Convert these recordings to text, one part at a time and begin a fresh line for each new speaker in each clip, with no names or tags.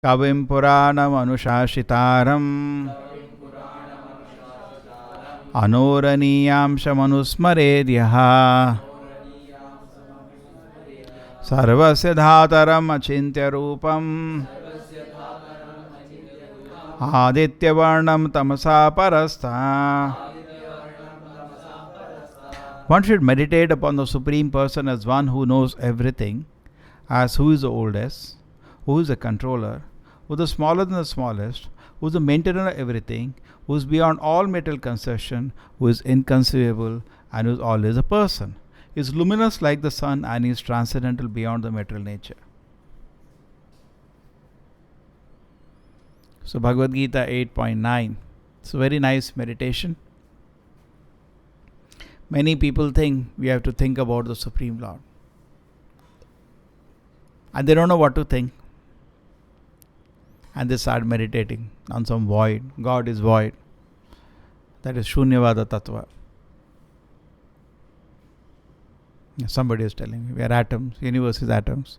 kaviṁ purāṇam anuśāsitāram aṇor aṇīyāṁsam anusmared yaha sarvasya dhātāram acintya-rūpam āditya-varṇaṁ tamasaḥ parastāt. One should meditate upon the Supreme Person as one who knows everything, as who is the oldest, who is the controller, who is the smaller than the smallest, who is the maintainer of everything, who is beyond all material conception, who is inconceivable, and who is always a person. He is luminous like the sun and he is transcendental beyond the material nature. So Bhagavad-gita 8.9. It's a very nice meditation. Many people think we have to think about the Supreme Lord. And they don't know what to think. And they start meditating on some void. God is void. That is Shunyavada Tattva. Somebody is telling me we are atoms, universe is atoms.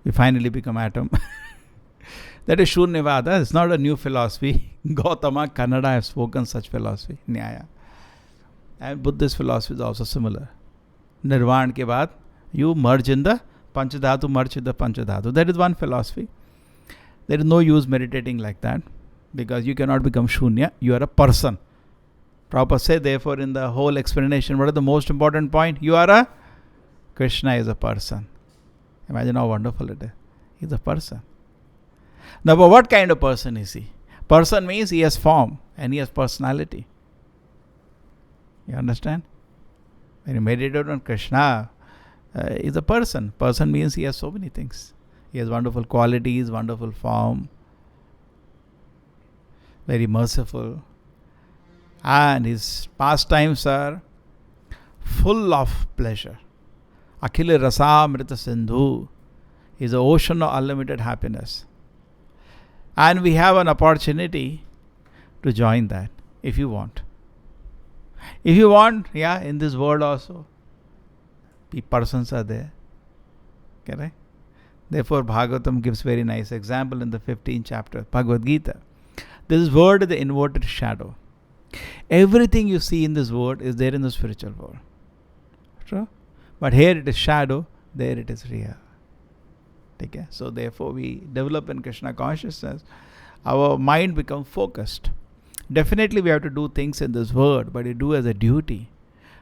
We finally become atom. That is Shunyavada. It's not a new philosophy. Gautama, Kannada have spoken such philosophy. Nyaya. And Buddhist philosophy is also similar. Nirvana ke baad, you merge in the Panchadhatu, merge in the Panchadhatu. That is one philosophy. There is no use meditating like that, because you cannot become Shunya. You are a person. Prabhupada said, therefore, in the whole explanation, what is the most important point? You are a Krishna is a person. Imagine how wonderful it is. He is a person. Now, but what kind of person is he? Person means he has form and he has personality. You understand? When you meditate on Krishna, he is a person. Person means he has so many things. He has wonderful qualities, wonderful form, very merciful. And his pastimes are full of pleasure. Akhila rasamrita sindhu is the ocean of unlimited happiness. And we have an opportunity to join that if you want. If you want, in this world also, persons are there. Correct? Therefore, Bhagavatam gives very nice example in the 15th chapter, Bhagavad-gita. This word is the inverted shadow. Everything you see in this world is there in the spiritual world. True? But here it is shadow, there it is real. Okay? So therefore we develop in Krishna consciousness, our mind becomes focused. Definitely we have to do things in this world, but we do as a duty.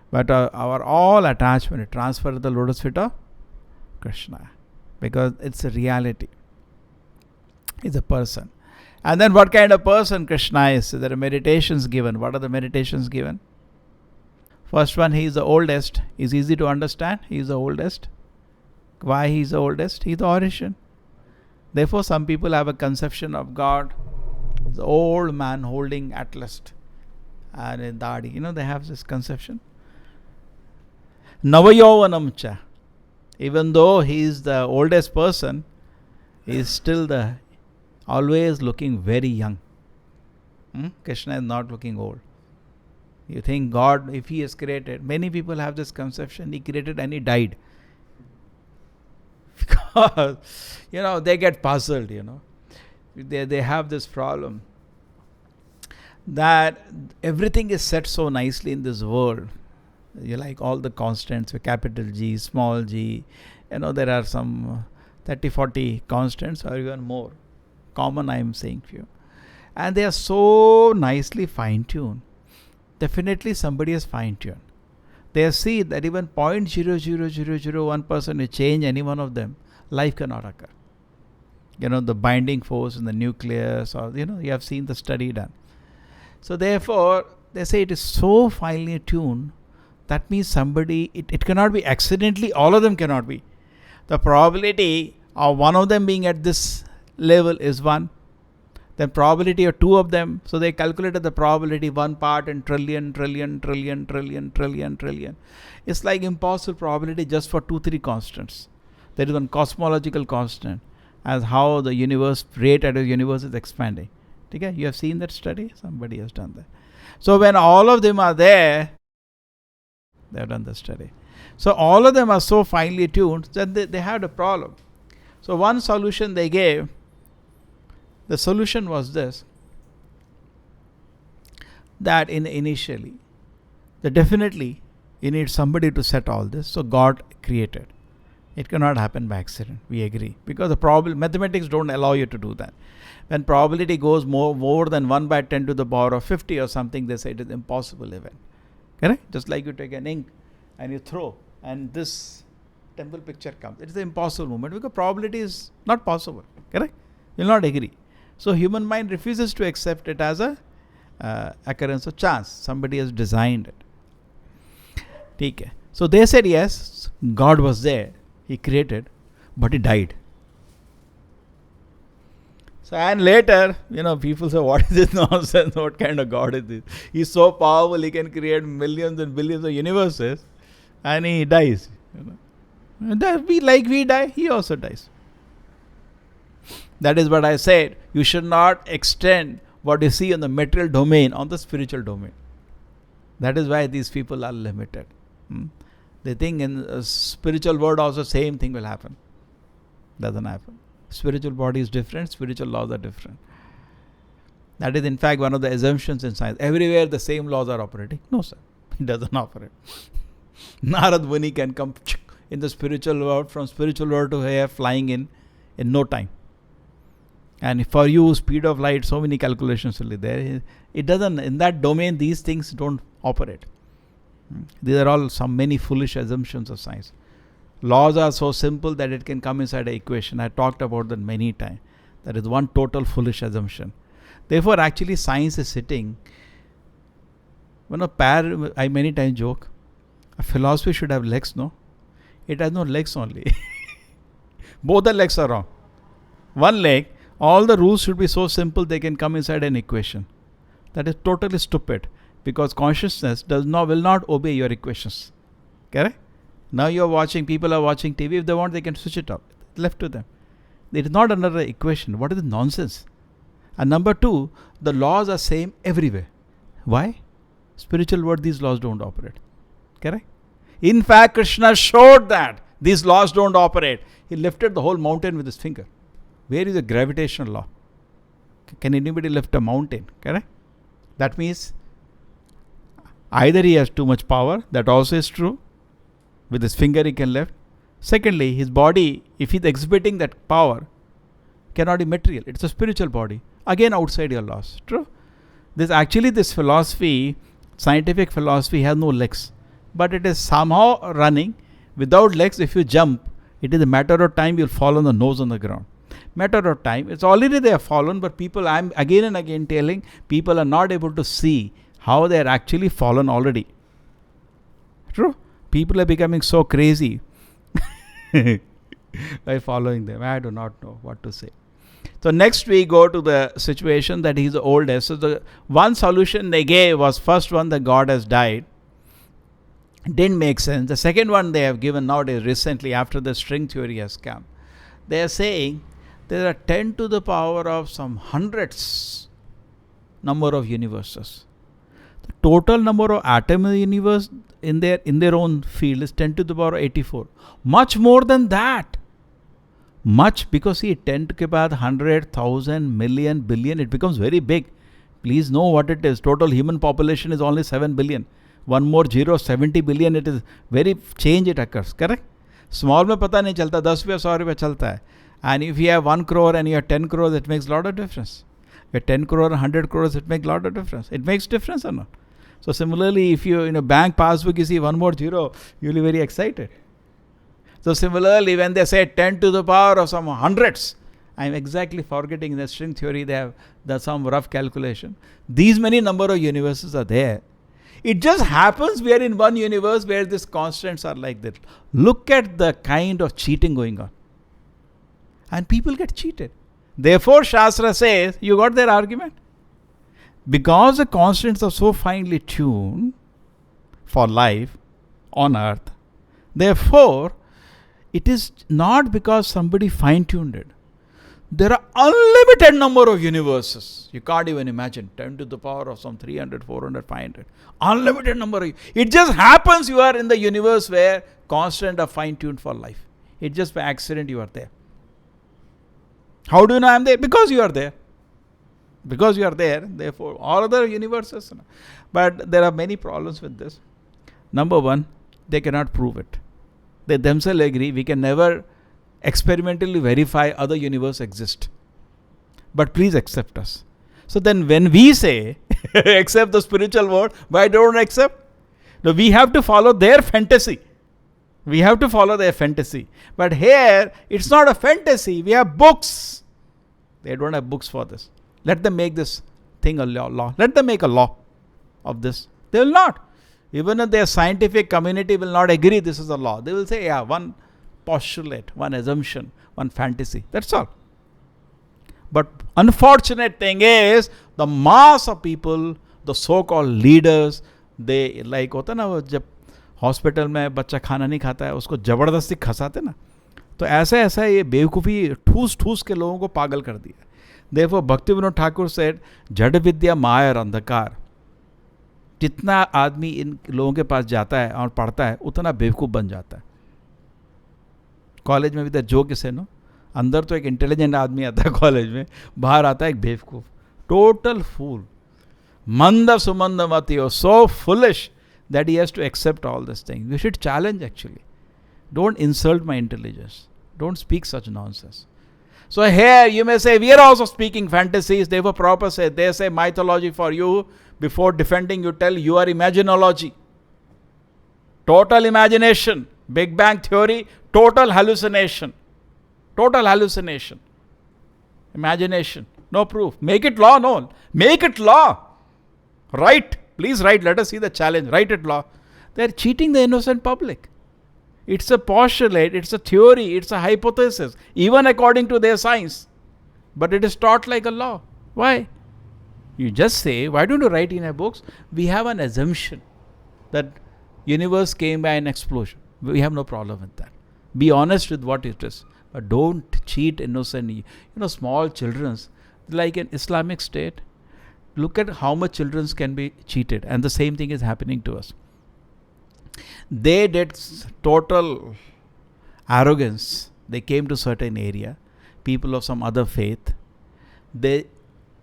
But our all attachment is transferred to the lotus feet of Krishna, because it's a reality. It's a person. And then what kind of person Krishna is? So there are meditations given. What are the meditations given? First one, he is the oldest. Is easy to understand. He is the oldest. Why he is the oldest? He is the origin. Therefore, some people have a conception of God, the old man holding atlas and in dadi. They have this conception. Navayovanam cha. Even though he is the oldest person, he is still always looking very young. Krishna is not looking old. You think God, if he has created, many people have this conception, he created and he died. Because, they get puzzled, They have this problem that everything is set so nicely in this world. You like all the constants, capital G, small g. There are some 30, 40 constants or even more. Common, I am saying to you. And they are so nicely fine-tuned. Definitely somebody has fine-tuned. They have seen that even 0.00001% you change any one of them, life cannot occur. The binding force in the nucleus, or you have seen the study done. So therefore, they say it is so finely tuned, that means somebody, it cannot be accidentally, all of them cannot be. The probability of one of them being at this level is 1. Then probability of 2 of them, so they calculated the probability 1 part in trillion. It's like impossible probability just for 2-3 constants. There is one cosmological constant as how the universe, rate at the universe is expanding. Okay? You have seen that study? Somebody has done that. So when all of them are there, they have done the study. So all of them are so finely tuned that they have the problem. So one solution they gave, The solution was this, that initially, that definitely you need somebody to set all this. So God created. It cannot happen by accident. We agree. Because the mathematics don't allow you to do that. When probability goes more than 1 by 10 to the power of 50 or something, they say it is impossible event. Correct? Just like you take an ink and you throw, and this temple picture comes. It is an impossible movement because probability is not possible. Correct? You will not agree. So human mind refuses to accept it as a occurrence of chance. Somebody has designed it. Okay. So they said yes, God was there. He created, but he died. So, and later, people say, what is this nonsense? What kind of God is this? He's so powerful, he can create millions and billions of universes, and he dies. And that we die, he also dies. That is what I said. You should not extend what you see in the material domain on the spiritual domain. That is why these people are limited. They think in a spiritual world also same thing will happen. Doesn't happen. Spiritual body is different, spiritual laws are different. That is in fact one of the assumptions in science. Everywhere the same laws are operating. No sir, it doesn't operate. Narad Muni can come in the spiritual world, from spiritual world to here, flying in no time. And for you, speed of light, so many calculations will be there. It doesn't, in that domain, these things don't operate. These are all many foolish assumptions of science. Laws are so simple that it can come inside an equation. I talked about that many times. That is one total foolish assumption. Therefore, actually, science is sitting. I many times joke, a philosophy should have legs, no? It has no legs only. Both the legs are wrong. One leg, all the rules should be so simple they can come inside an equation. That is totally stupid. Because consciousness will not obey your equations. Correct? Now people are watching TV. If they want, they can switch it off. Left to them. It is not another equation. What is the nonsense? And number two, the laws are same everywhere. Why? Spiritual world, these laws don't operate. Correct? In fact, Krishna showed that these laws don't operate. He lifted the whole mountain with his finger. Where is the gravitational law? Can anybody lift a mountain? Correct? That means either he has too much power, that also is true. With his finger he can lift. Secondly, his body, if he's exhibiting that power, cannot be material. It's a spiritual body. Again, outside your laws. True? This philosophy, scientific philosophy, has no legs. But it is somehow running. Without legs, if you jump, it is a matter of time you'll fall on the nose on the ground. Matter of time. It's already they have fallen, but people, I'm again and again telling, people are not able to see how they are actually fallen already. True? People are becoming so crazy by following them. I do not know what to say. So next we go to the situation that he's the oldest. So the one solution they gave was first one, that God has died. Didn't make sense. The second one they have given nowadays recently after the string theory has come. They are saying there are 10 to the power of some hundreds number of universes. The total number of atoms in the universe in their own field is 10 to the power 84. Much more than that. Much, because see, 10 to the power 100, 1000, million, billion, it becomes very big. Please know what it is. Total human population is only 7 billion. One more zero, 70 billion, it is very change it occurs. Correct? Small में पता नहीं चलता, 10 रुपया 100 रुपया चलता है. And if you have 1 crore and you have 10 crores, it makes a lot of difference. If you have 10 crore, 100 crores, it makes a lot of difference. It makes difference or not? So similarly, if you in a bank passbook, you see one more zero, you'll be very excited. So similarly, when they say 10 to the power of some hundreds, I'm exactly forgetting the string theory, they have some rough calculation. These many number of universes are there. It just happens we are in one universe where these constants are like that. Look at the kind of cheating going on. And people get cheated. Therefore, Shastra says, you got their argument? Because the constants are so finely tuned for life on earth, therefore, it is not because somebody fine-tuned it. There are unlimited number of universes. You can't even imagine. 10 to the power of some 300, 400, 500. Unlimited number. It just happens you are in the universe where constants are fine-tuned for life. It's just by accident you are there. How do you know I am there? Because you are there. Because you are there, therefore all other universes. But there are many problems with this. Number one, they cannot prove it. They themselves agree we can never experimentally verify other universe exist. But please accept us. So then when we say accept the spiritual world, why don't accept? No, we have to follow their fantasy. We have to follow their fantasy. But here, it's not a fantasy. We have books. They don't have books for this. Let them make this thing a law. Let them make a law of this. They will not. Even if their scientific community will not agree this is a law. They will say, yeah, one postulate, one assumption, one fantasy. That's all. But unfortunate thing is, the mass of people, the so-called leaders, they like होता ना वो जब hospital में बच्चा खाना नहीं खाता है उसको ज़बरदस्ती खसाते ना, तो ऐसा ये बेवकूफ़ी ठूस के लोगों को पागल कर दिया. Therefore Bhaktivedanta ठाकुर said, जड़ विद्या माया और अंधकार. जितना आदमी इन लोगों के पास जाता है और पढ़ता है उतना बेवकूफ़ बन जाता है. कॉलेज में भी तो जोक से नो, अंदर तो एक इंटेलिजेंट आदमी आता है कॉलेज में, बाहर आता है एक बेवकूफ़, total fool. Manda Sumanda Matiyo, so foolish that he has to accept all this thing. We should challenge actually. Don't insult my intelligence. Don't speak such nonsense. So here you may say, we are also speaking fantasies. Therefore Prabhupada said, they say mythology for you. Before defending, you tell you are imaginology. Total imagination. Big Bang theory, total hallucination. Total hallucination. Imagination. No proof. Make it law, no. Make it law. Write. Please write. Let us see the challenge. Write it law. They are cheating the innocent public. It's a postulate, it's a theory, it's a hypothesis, even according to their science. But it is taught like a law. Why? You just say, why don't you write in your books? We have an assumption that universe came by an explosion. We have no problem with that. Be honest with what it is. But don't cheat innocent, small children. Like an Islamic state, look at how much children can be cheated. And the same thing is happening to us. They did total arrogance. They came to certain area, people of some other faith. They,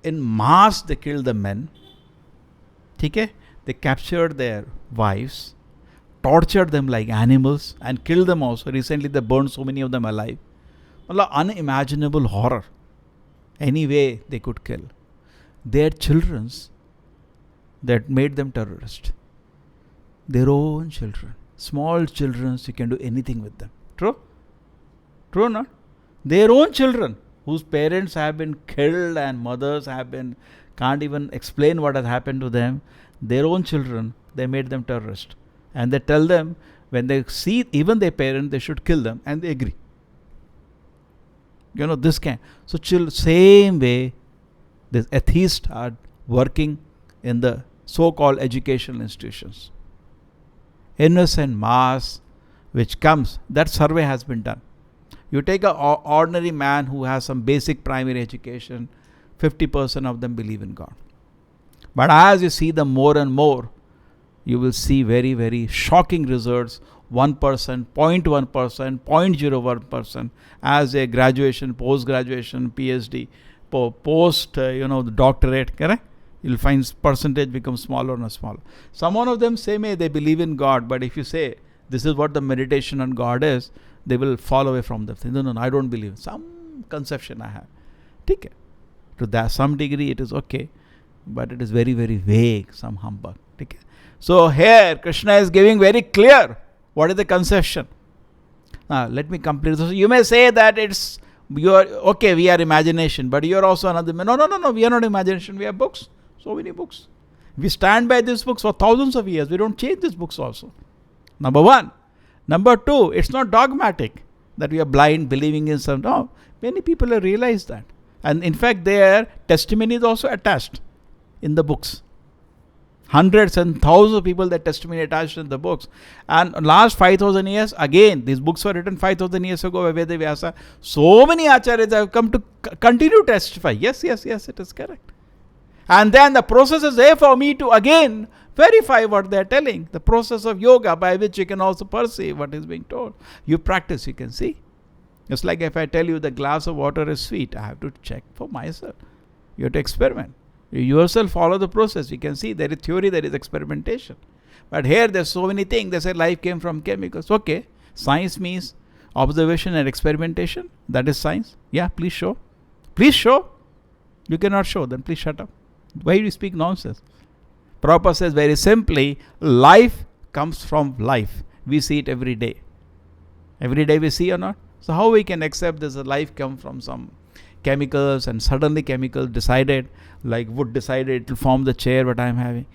in mass, they killed the men. Okay? They captured their wives, tortured them like animals, and killed them also. Recently, they burned so many of them alive. Allah, unimaginable horror. Any way they could kill. Their children, that made them terrorists. Their own children. Small children, you can do anything with them. True? True or not? Their own children, whose parents have been killed and mothers can't even explain what has happened to them. Their own children, they made them terrorists. And they tell them, when they see even their parents, they should kill them. And they agree. This can. So, same way, these atheists are working in the so-called educational institutions. Innocent mass which comes, that survey has been done. You take an ordinary man who has some basic primary education, 50% of them believe in God. But as you see them more and more, you will see very, very shocking results. 1%, 0.1%, 0.01% as a graduation, post-graduation, PhD, doctorate, correct? You'll find percentage becomes smaller and smaller. Some one of them say, they believe in God, but if you say, this is what the meditation on God is, they will fall away from the thing. No, I don't believe. Some conception I have. Take it. To that some degree it is okay, but it is very, very vague, some humbug. Take it. So here, Krishna is giving very clear what is the conception. Now, let me complete this. You may say that we are imagination, but you are also another man. No, we are not imagination, we have books. So many books. We stand by these books for thousands of years. We don't change these books also. Number one. Number two, it's not dogmatic that we are blind, believing in some. No, many people have realized that. And in fact, their testimony is also attached in the books. Hundreds and thousands of people, their testimony attached in the books. And last 5,000 years, again, these books were written 5,000 years ago by Veda Vyasa. So many acharyas have come to continue to testify. Yes, it is correct. And then the process is there for me to again verify what they are telling. The process of yoga by which you can also perceive what is being told. You practice, you can see. It's like if I tell you the glass of water is sweet, I have to check for myself. You have to experiment. You yourself follow the process. You can see there is theory, there is experimentation. But here there's so many things. They say life came from chemicals. Okay. Science means observation and experimentation. That is science. Yeah, please show. Please show. You cannot show, then please shut up. Why do you speak nonsense? Prabhupada says very simply, life comes from life. We see it every day. Every day we see or not? So how we can accept this life come from some chemicals and suddenly chemicals decided, like wood decided it will form the chair what I am having.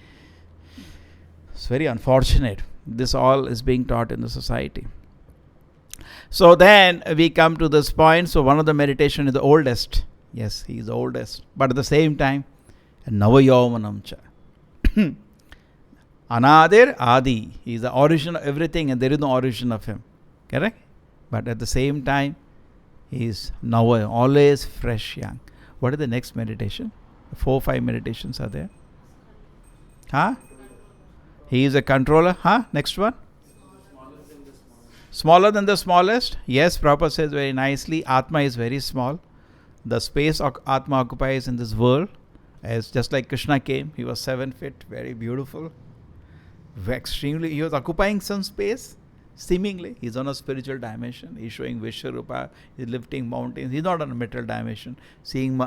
It's very unfortunate. This all is being taught in the society. So then we come to this point. So one of the meditation is the oldest. Yes, he is the oldest. But at the same time, navayaumanam cha. Anadir Adi. He is the origin of everything and there is no origin of him. Correct? But at the same time, he is Nava, always fresh, young. What is the next meditation? 4 or 5 meditations are there. Huh? He is a controller. Huh? Next one. Smaller than the smallest. Yes, Prabhupada says very nicely, Atma is very small. The space Atma occupies in this world, as just like Krishna came, he was 7 feet, very beautiful. Extremely, he was occupying some space, seemingly. He's on a spiritual dimension. He's showing Vishwarupa, he's lifting mountains. He's not on a material dimension. Seeing,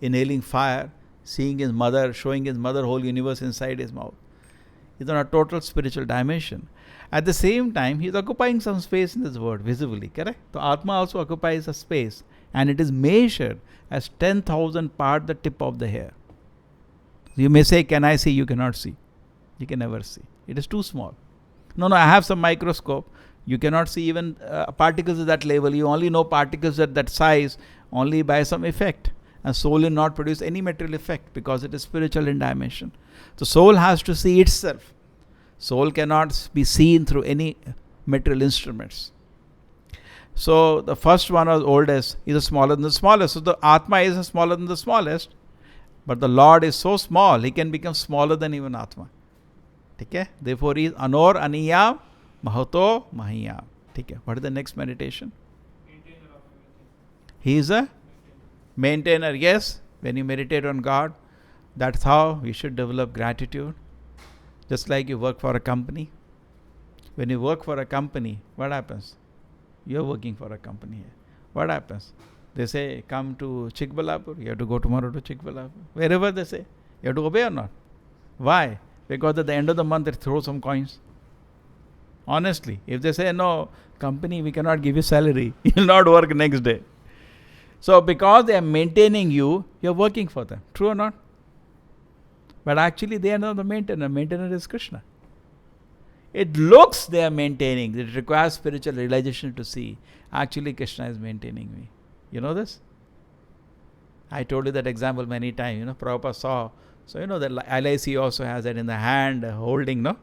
inhaling fire, seeing his mother, showing his mother whole universe inside his mouth. He's on a total spiritual dimension. At the same time, he is occupying some space in this world, visibly, correct? So Atma also occupies a space, and it is measured as 10,000 part the tip of the hair. You may say, can I see? You cannot see. You can never see. It is too small. No, I have some microscope. You cannot see even particles at that level. You only know particles at that size only by some effect. And soul will not produce any material effect because it is spiritual in dimension. So soul has to see itself. Soul cannot be seen through any material instruments. So the first one was oldest, is smaller than the smallest. So the Atma is smaller than the smallest. But the Lord is so small, he can become smaller than even Atma. Okay? Therefore he is aṇor, aṇīyāṁ, mahato, mahiyāṁ. Okay? What is the next meditation? He is a maintainer. Yes, when you meditate on God, that's how you should develop gratitude. Just like you work for a company. When you work for a company, what happens? You're working for a company here. What happens? They say, come to Chikbalapur. You have to go tomorrow to Chikbalapur. Wherever they say, you have to obey or not? Why? Because at the end of the month, they throw some coins. Honestly, if they say, no, company, we cannot give you salary. You will not work next day. So because they are maintaining you, you are working for them. True or not? But actually they are not the maintainer. Maintainer is Krishna. It looks they are maintaining. It requires spiritual realization to see. Actually Krishna is maintaining me. You know this? I told you that example many times. Prabhupada saw. So the LIC also has that in the hand holding, no?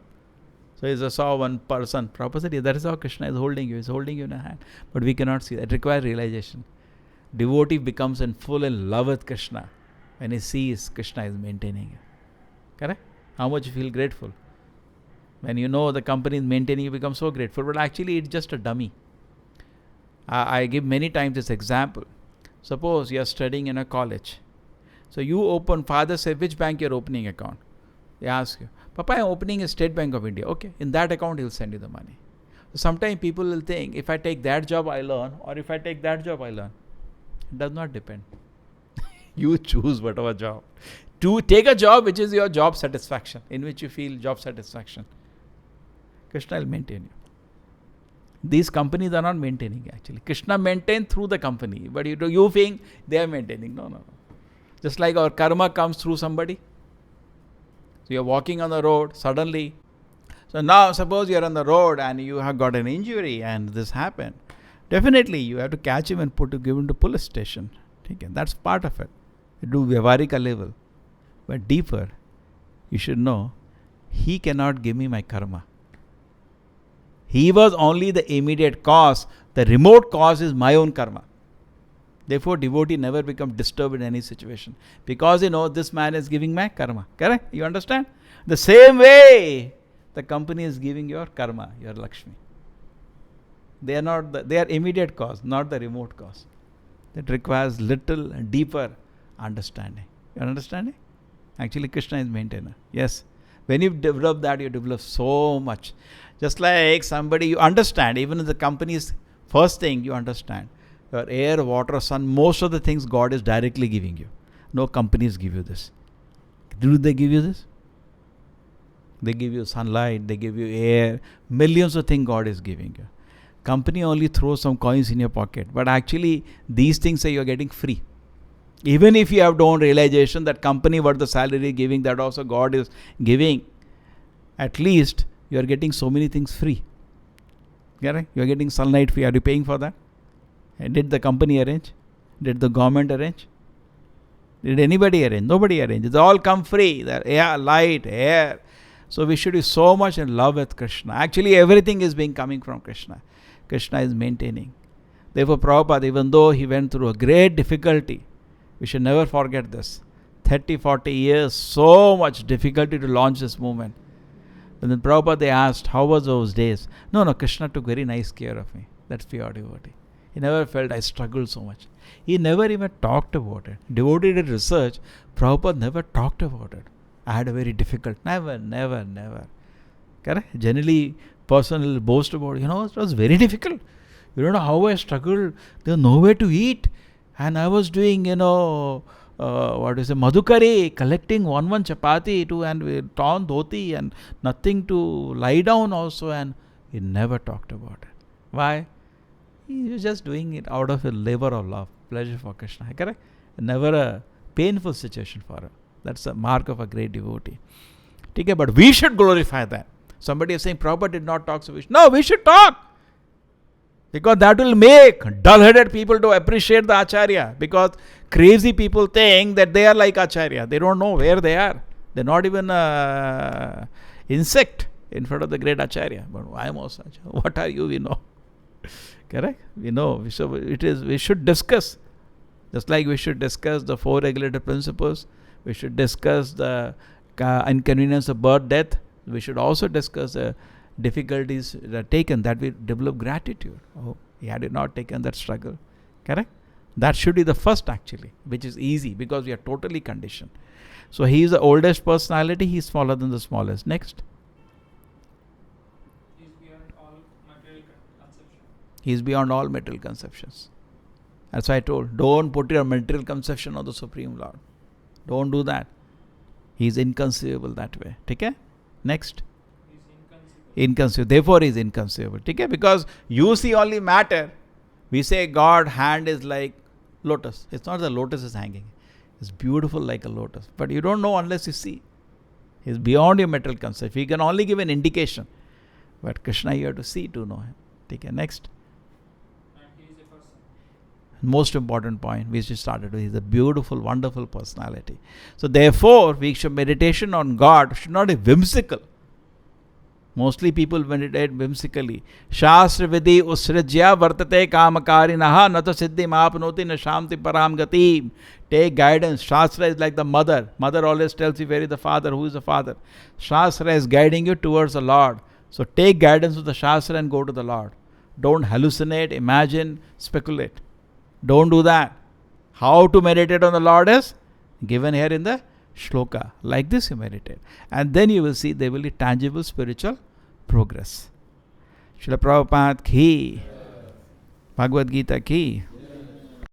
So he saw one person. Prabhupada said, that is how Krishna is holding you. He is holding you in a hand. But we cannot see that. It requires realization. Devotee becomes in full in love with Krishna when he sees Krishna is maintaining you. Correct? How much you feel grateful. When you know the company is maintaining, you become so grateful. But actually it's just a dummy. I give many times this example. Suppose you are studying in a college. So you open, father says, which bank you are opening account? They ask you, Papa, I am opening a State Bank of India. Okay, in that account he will send you the money. So sometimes people will think, if I take that job I learn, or if I take that job I learn. It does not depend. You choose whatever job. To take a job which is your job satisfaction, in which you feel job satisfaction. Krishna will maintain you. These companies are not maintaining actually. Krishna maintains through the company. But you think they are maintaining. No. Just like our karma comes through somebody. So you are walking on the road, suddenly. So now suppose you are on the road and you have got an injury and this happened. Definitely you have to catch him and give him to police station. Okay? That's part of it. You do Vyavarika level. But deeper, you should know, he cannot give me my karma. He was only the immediate cause. The remote cause is my own karma. Therefore, devotee never become disturbed in any situation. Because this man is giving my karma. Correct? You understand? The same way, the company is giving your karma, your Lakshmi. They are not they are immediate cause, not the remote cause. That requires little deeper understanding. You understanding? Actually, Krishna is maintainer. Yes. When you develop that, you develop so much. Just like somebody, you understand, even in the company's first thing, you understand. Your air, water, sun, most of the things God is directly giving you. No companies give you this. Do they give you this? They give you sunlight, they give you air, millions of things God is giving you. Company only throws some coins in your pocket, but actually these things you're getting free. Even if you have no realization that company what the salary is giving, that also God is giving, at least you are getting so many things free. Yeah, you are getting sunlight free. Are you paying for that? And did the company arrange? Did the government arrange? Did anybody arrange? Nobody arranged. It's all come free. The air, light, air. So we should be so much in love with Krishna. Actually, everything is being coming from Krishna. Krishna is maintaining. Therefore, Prabhupada, even though he went through a great difficulty, we should never forget this. 30, 40 years, so much difficulty to launch this movement. But then Prabhupada, they asked, how was those days? No, Krishna took very nice care of me. That's pure devotee. He never felt I struggled so much. He never even talked about it. Devotee did research. Prabhupada never talked about it. I had a very difficult. Never. Correct? Generally, person will boast about, it was very difficult. You don't know how I struggled. There was nowhere to eat. And I was doing, madhukari, collecting one chapati and torn dhoti and nothing to lie down also. And he never talked about it. Why? He was just doing it out of a labor of love, pleasure for Krishna. Correct? Never a painful situation for him. That's a mark of a great devotee. Okay, but we should glorify that. Somebody is saying Prabhupada did not talk, so we should. No, we should talk. Because that will make dull-headed people to appreciate the Acharya. Because crazy people think that they are like Acharya. They don't know where they are. They're not even an insect in front of the great Acharya. But I am also Acharya. What are you? We know. Correct? We know. We should discuss. Just like we should discuss the 4 regulative principles. We should discuss the inconvenience of birth, death. We should also discuss the difficulties that are taken, that we develop gratitude. Oh, he had not taken that struggle. Correct? That should be the first actually, which is easy because we are totally conditioned. So he is the oldest personality, he is smaller than the smallest. Next.
He is beyond all material conception.
He is beyond all material conceptions. That's why I told, don't put your material conception on the Supreme Lord. Don't do that. He is inconceivable that way. Okay? Next.
He is
Inconceivable. Therefore, he is inconceivable. Okay? Because you see only matter. We say God hand is like lotus. It's not the lotus is hanging. It's beautiful like a lotus. But you don't know unless you see. He is beyond your material concept. He can only give an indication. But Krishna, you have to see to know him. Okay? Next. Most important point we started with is a beautiful, wonderful personality. So therefore, meditation on God should not be whimsical. Mostly people meditate whimsically. Shastra vidhi usrijya vartate kamakarinaha nata siddhim apnoti na shamti param gatim. Take guidance. Shastra is like the mother. Mother always tells you where is the father, who is the father. Shastra is guiding you towards the Lord. So take guidance of the Shastra and go to the Lord. Don't hallucinate, imagine, speculate. Don't do that. How to meditate on the Lord is given here in the shloka. Like this you meditate. And then you will see there will be tangible spiritual progress. Srila Prabhupada ki, Bhagavad-gita ki.